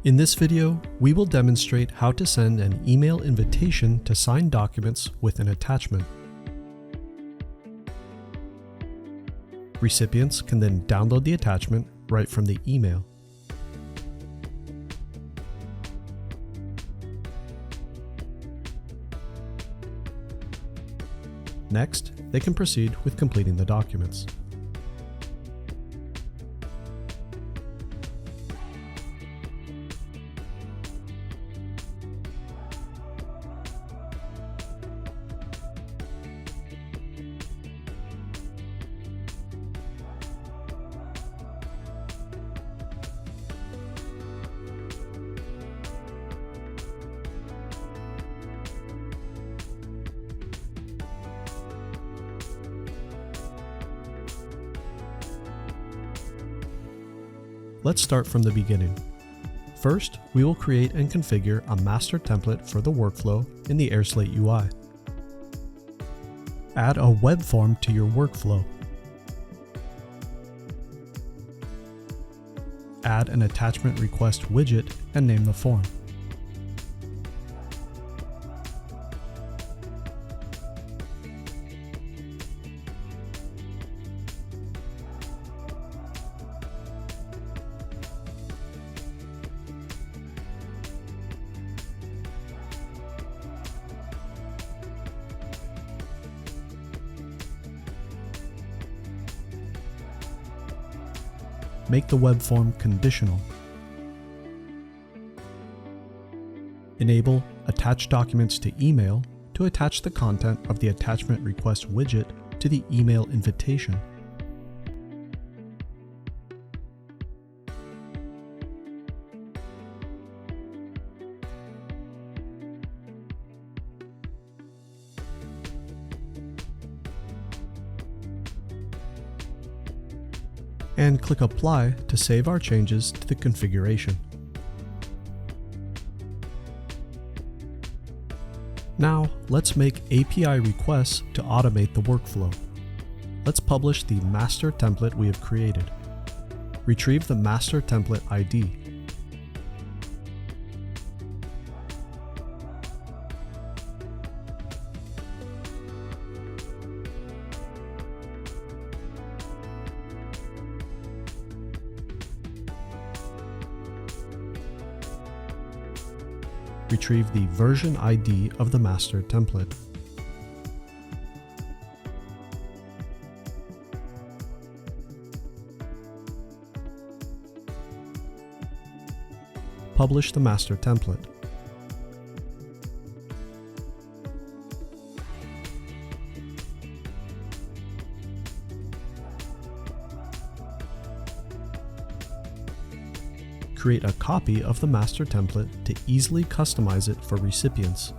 In this video, we will demonstrate how to send an email invitation to sign documents with an attachment. Recipients can then download the attachment right from the email. Next, they can proceed with completing the documents. Let's start from the beginning. First, we will create and configure a master template for the workflow in the airSlate UI. Add a web form to your workflow. Add an attachment request widget and name the form. Make the web form conditional. Enable Attach Documents to Email to attach the content of the attachment request widget to the email invitation. And click Apply to save our changes to the configuration. Now, let's make API requests to automate the workflow. Let's publish the master template we have created. Retrieve the master template ID. Retrieve the version ID of the master template. Publish the master template. Create a copy of the master template to easily customize it for recipients.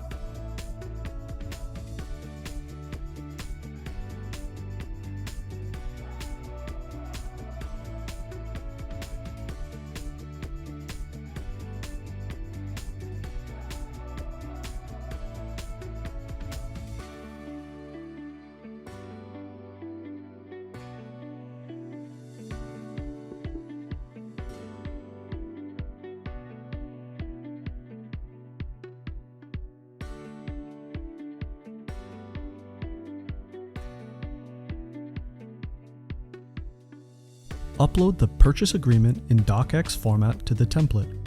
Upload the purchase agreement in DOCX format to the template.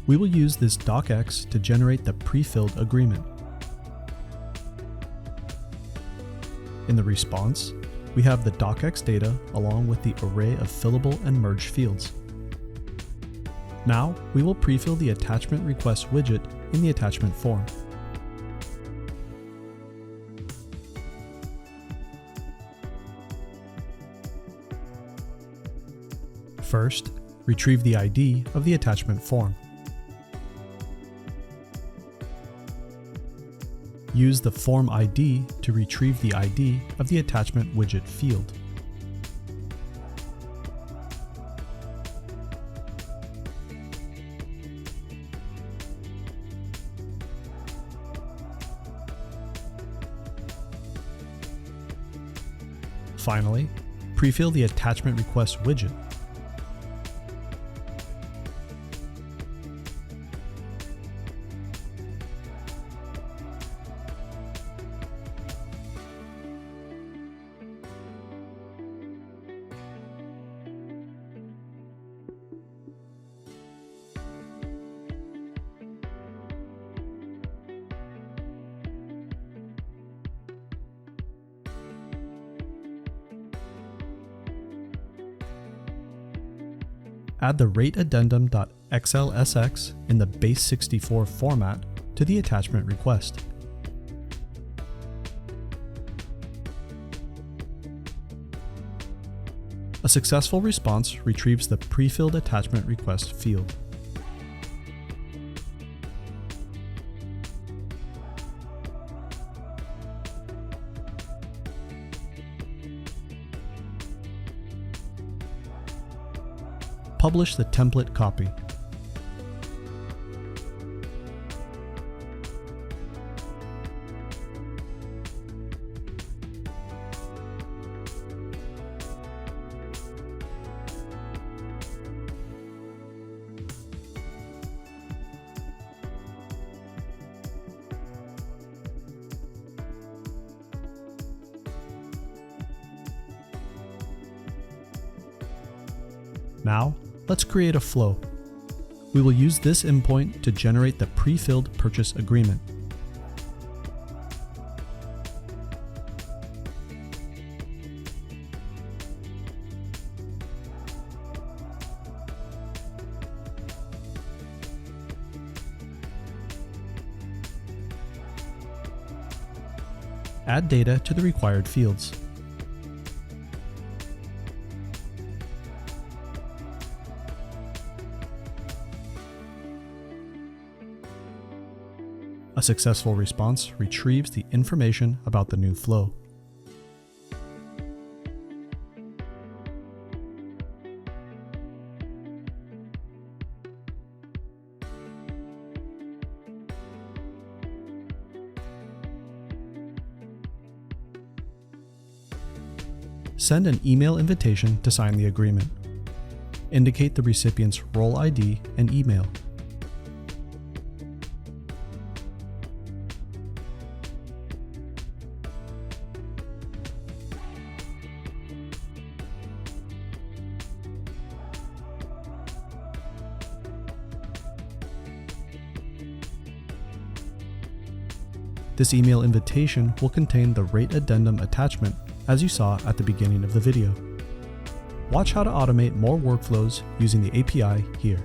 We will use this DOCX to generate the pre-filled agreement. In the response, we have the DOCX data along with the array of fillable and merged fields. Now, we will pre-fill the attachment request widget in the attachment form. First, retrieve the ID of the attachment form. Use the form ID to retrieve the ID of the attachment widget field. Finally, prefill the attachment request widget. Add the rate addendum.xlsx in the base64 format to the attachment request. A successful response retrieves the pre-filled attachment request field. Publish the template copy. Now, let's create a flow. We will use this endpoint to generate the pre-filled purchase agreement. Add data to the required fields. A successful response retrieves the information about the new flow. Send an email invitation to sign the agreement. Indicate the recipient's role ID and email. This email invitation will contain the rate addendum attachment as you saw at the beginning of the video. Watch how to automate more workflows using the API here.